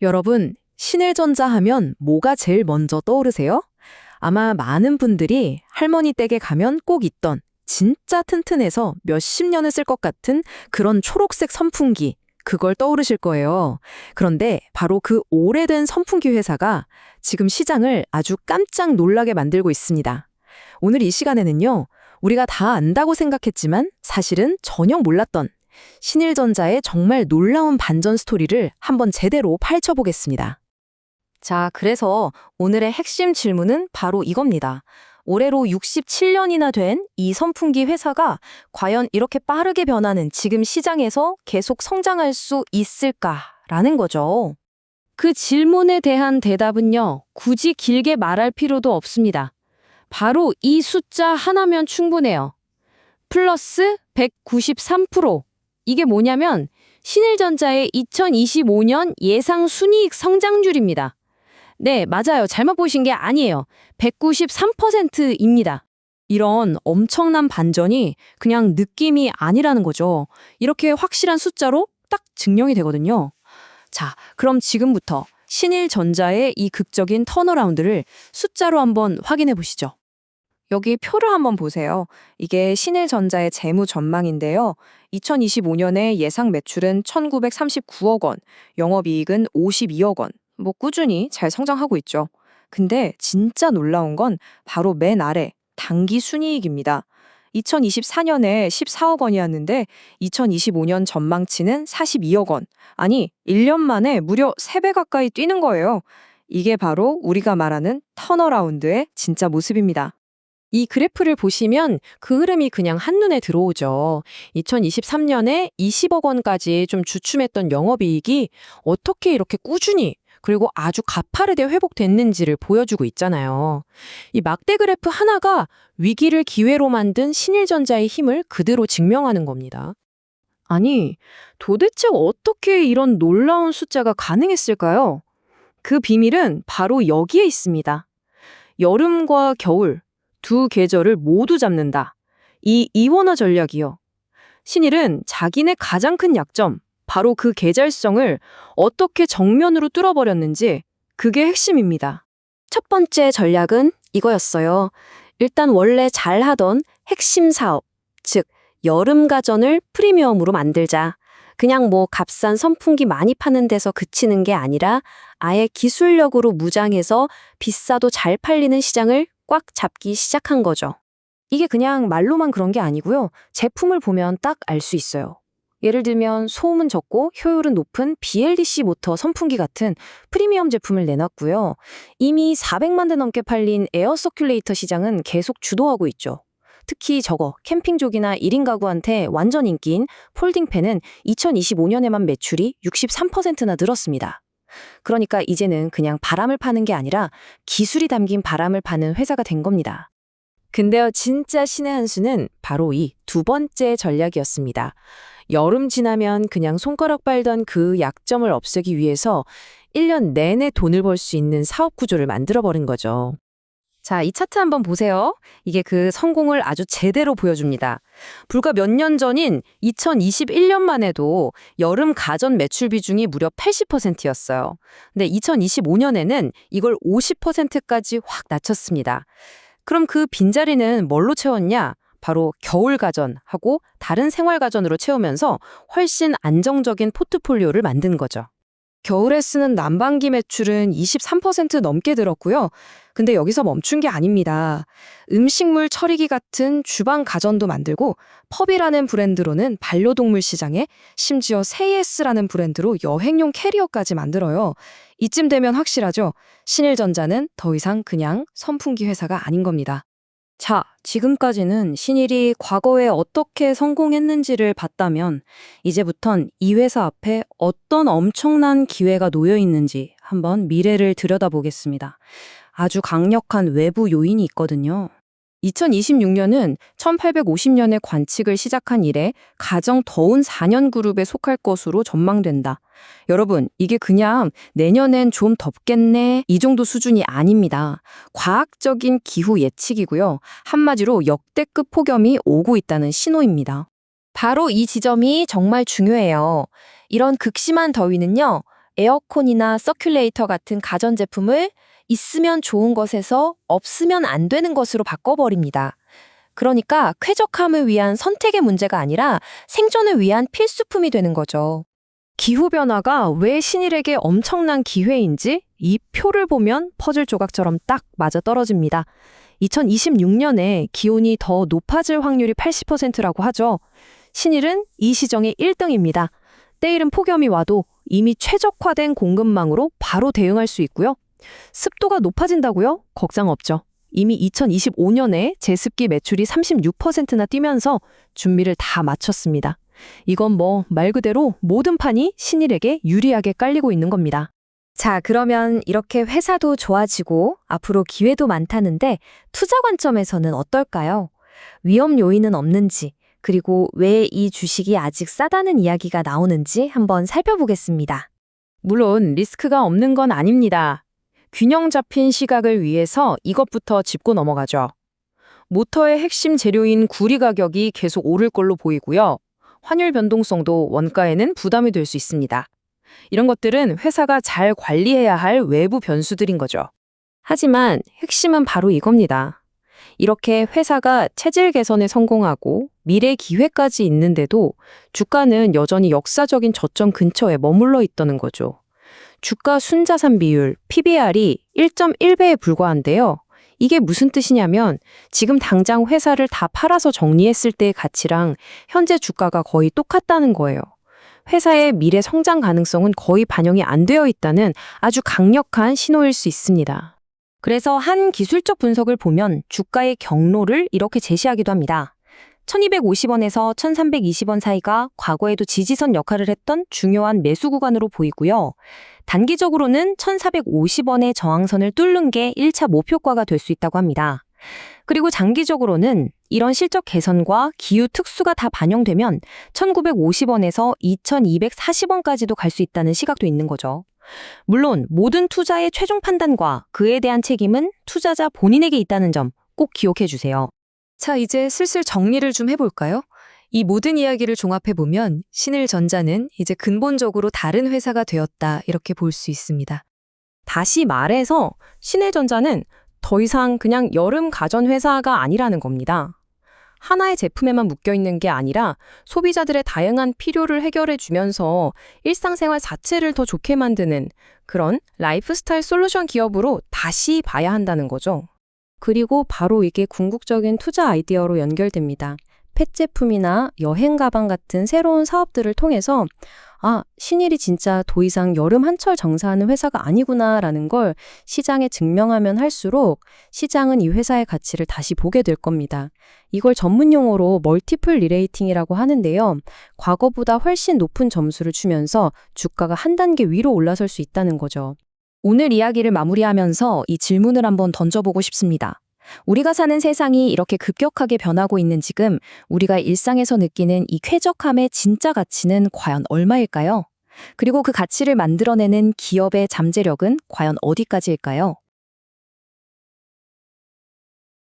여러분, 신일전자 하면 뭐가 제일 먼저 떠오르세요? 아마 많은 분들이 할머니 댁에 가면 꼭 있던 진짜 튼튼해서 몇십 년을 쓸 것 같은 그런 초록색 선풍기, 그걸 떠오르실 거예요. 그런데 바로 그 오래된 선풍기 회사가 지금 시장을 아주 깜짝 놀라게 만들고 있습니다. 오늘 이 시간에는요, 우리가 다 안다고 생각했지만 사실은 전혀 몰랐던 신일전자의 정말 놀라운 반전 스토리를 한번 제대로 파헤쳐보겠습니다. 자, 그래서 오늘의 핵심 질문은 바로 이겁니다. 올해로 67년이나 된 이 선풍기 회사가 과연 이렇게 빠르게 변하는 지금 시장에서 계속 성장할 수 있을까라는 거죠. 그 질문에 대한 대답은요, 굳이 길게 말할 필요도 없습니다. 바로 이 숫자 하나면 충분해요. 플러스 193%. 이게 뭐냐면 신일전자의 2025년 예상 순이익 성장률입니다. 네, 맞아요. 잘못 보신 게 아니에요. 193%입니다. 이런 엄청난 반전이 그냥 느낌이 아니라는 거죠. 이렇게 확실한 숫자로 딱 증명이 되거든요. 자, 그럼 지금부터 신일전자의 이 극적인 턴어라운드를 숫자로 한번 확인해 보시죠. 여기 표를 한번 보세요. 이게 신일전자의 재무 전망인데요. 2025년에 예상 매출은 1,939억 원, 영업이익은 52억 원. 뭐 꾸준히 잘 성장하고 있죠. 근데 진짜 놀라운 건 바로 맨 아래 당기 순이익입니다. 2024년에 14억 원이었는데 2025년 전망치는 42억 원. 아니, 1년 만에 무려 3배 가까이 뛰는 거예요. 이게 바로 우리가 말하는 턴어라운드의 진짜 모습입니다. 이 그래프를 보시면 그 흐름이 그냥 한눈에 들어오죠. 2023년에 20억 원까지 좀 주춤했던 영업이익이 어떻게 이렇게 꾸준히 그리고 아주 가파르게 회복됐는지를 보여주고 있잖아요. 이 막대 그래프 하나가 위기를 기회로 만든 신일전자의 힘을 그대로 증명하는 겁니다. 아니, 도대체 어떻게 이런 놀라운 숫자가 가능했을까요? 그 비밀은 바로 여기에 있습니다. 여름과 겨울, 두 계절을 모두 잡는다. 이 이원화 전략이요. 신일은 자기네 가장 큰 약점, 바로 그 계절성을 어떻게 정면으로 뚫어버렸는지 그게 핵심입니다. 첫 번째 전략은 이거였어요. 일단 원래 잘하던 핵심 사업, 즉 여름 가전을 프리미엄으로 만들자. 그냥 뭐 값싼 선풍기 많이 파는 데서 그치는 게 아니라 아예 기술력으로 무장해서 비싸도 잘 팔리는 시장을 꽉 잡기 시작한 거죠. 이게 그냥 말로만 그런 게 아니고요. 제품을 보면 딱 알 수 있어요. 예를 들면 소음은 적고 효율은 높은 BLDC 모터 선풍기 같은 프리미엄 제품을 내놨고요. 이미 400만 대 넘게 팔린 에어 서큘레이터 시장은 계속 주도하고 있죠. 특히 저거 캠핑족이나 1인 가구한테 완전 인기인 폴딩팬은 2025년에만 매출이 63%나 늘었습니다. 그러니까 이제는 그냥 바람을 파는 게 아니라 기술이 담긴 바람을 파는 회사가 된 겁니다. 근데요, 진짜 신의 한 수는 바로 이 두 번째 전략이었습니다. 여름 지나면 그냥 손가락 빨던 그 약점을 없애기 위해서 1년 내내 돈을 벌 수 있는 사업 구조를 만들어버린 거죠. 자, 이 차트 한번 보세요. 이게 그 성공을 아주 제대로 보여줍니다. 불과 몇 년 전인 2021년만 해도 여름 가전 매출 비중이 무려 80%였어요. 근데 2025년에는 이걸 50%까지 확 낮췄습니다. 그럼 그 빈자리는 뭘로 채웠냐? 바로 겨울 가전하고 다른 생활 가전으로 채우면서 훨씬 안정적인 포트폴리오를 만든 거죠. 겨울에 쓰는 난방기 매출은 23% 넘게 늘었고요. 근데 여기서 멈춘 게 아닙니다. 음식물 처리기 같은 주방 가전도 만들고 펍이라는 브랜드로는 반려동물 시장에 심지어 세이에스라는 브랜드로 여행용 캐리어까지 만들어요. 이쯤 되면 확실하죠. 신일전자는 더 이상 그냥 선풍기 회사가 아닌 겁니다. 자, 지금까지는 신일이 과거에 어떻게 성공했는지를 봤다면 이제부턴 이 회사 앞에 어떤 엄청난 기회가 놓여 있는지 한번 미래를 들여다보겠습니다. 아주 강력한 외부 요인이 있거든요. 2026년은 1850년에 관측을 시작한 이래 가장 더운 4년 그룹에 속할 것으로 전망된다. 여러분, 이게 그냥 내년엔 좀 덥겠네 이 정도 수준이 아닙니다. 과학적인 기후 예측이고요. 한마디로 역대급 폭염이 오고 있다는 신호입니다. 바로 이 지점이 정말 중요해요. 이런 극심한 더위는요, 에어컨이나 서큘레이터 같은 가전제품을 있으면 좋은 것에서 없으면 안 되는 것으로 바꿔버립니다. 그러니까 쾌적함을 위한 선택의 문제가 아니라 생존을 위한 필수품이 되는 거죠. 기후변화가 왜 신일에게 엄청난 기회인지 이 표를 보면 퍼즐 조각처럼 딱 맞아떨어집니다. 2026년에 기온이 더 높아질 확률이 80%라고 하죠. 신일은 이 시정의 1등입니다. 때이른 폭염이 와도 이미 최적화된 공급망으로 바로 대응할 수 있고요. 습도가 높아진다고요? 걱정 없죠. 이미 2025년에 제습기 매출이 36%나 뛰면서 준비를 다 마쳤습니다. 이건 뭐 말 그대로 모든 판이 신일에게 유리하게 깔리고 있는 겁니다. 자, 그러면 이렇게 회사도 좋아지고 앞으로 기회도 많다는데 투자 관점에서는 어떨까요? 위험 요인은 없는지, 그리고 왜 이 주식이 아직 싸다는 이야기가 나오는지 한번 살펴보겠습니다. 물론 리스크가 없는 건 아닙니다. 균형 잡힌 시각을 위해서 이것부터 짚고 넘어가죠. 모터의 핵심 재료인 구리 가격이 계속 오를 걸로 보이고요. 환율 변동성도 원가에는 부담이 될 수 있습니다. 이런 것들은 회사가 잘 관리해야 할 외부 변수들인 거죠. 하지만 핵심은 바로 이겁니다. 이렇게 회사가 체질 개선에 성공하고 미래 기회까지 있는데도 주가는 여전히 역사적인 저점 근처에 머물러 있다는 거죠. 주가 순자산 비율, PBR이 1.1배에 불과한데요. 이게 무슨 뜻이냐면 지금 당장 회사를 다 팔아서 정리했을 때의 가치랑 현재 주가가 거의 똑같다는 거예요. 회사의 미래 성장 가능성은 거의 반영이 안 되어 있다는 아주 강력한 신호일 수 있습니다. 그래서 한 기술적 분석을 보면 주가의 경로를 이렇게 제시하기도 합니다. 1250원에서 1320원 사이가 과거에도 지지선 역할을 했던 중요한 매수 구간으로 보이고요. 단기적으로는 1450원의 저항선을 뚫는 게 1차 목표가가 될 수 있다고 합니다. 그리고 장기적으로는 이런 실적 개선과 기후 특수가 다 반영되면 1950원에서 2240원까지도 갈 수 있다는 시각도 있는 거죠. 물론 모든 투자의 최종 판단과 그에 대한 책임은 투자자 본인에게 있다는 점 꼭 기억해 주세요. 자, 이제 슬슬 정리를 좀 해볼까요? 이 모든 이야기를 종합해보면 신일전자는 이제 근본적으로 다른 회사가 되었다 이렇게 볼 수 있습니다. 다시 말해서 신일전자는 더 이상 그냥 여름 가전 회사가 아니라는 겁니다. 하나의 제품에만 묶여있는 게 아니라 소비자들의 다양한 필요를 해결해 주면서 일상생활 자체를 더 좋게 만드는 그런 라이프스타일 솔루션 기업으로 다시 봐야 한다는 거죠. 그리고 바로 이게 궁극적인 투자 아이디어로 연결됩니다. 펫 제품이나 여행 가방 같은 새로운 사업들을 통해서 신일이 진짜 더 이상 여름 한철 장사하는 회사가 아니구나라는 걸 시장에 증명하면 할수록 시장은 이 회사의 가치를 다시 보게 될 겁니다. 이걸 전문 용어로 멀티플 리레이팅이라고 하는데요. 과거보다 훨씬 높은 점수를 주면서 주가가 한 단계 위로 올라설 수 있다는 거죠. 오늘 이야기를 마무리하면서 이 질문을 한번 던져보고 싶습니다. 우리가 사는 세상이 이렇게 급격하게 변하고 있는 지금 우리가 일상에서 느끼는 이 쾌적함의 진짜 가치는 과연 얼마일까요? 그리고 그 가치를 만들어내는 기업의 잠재력은 과연 어디까지일까요?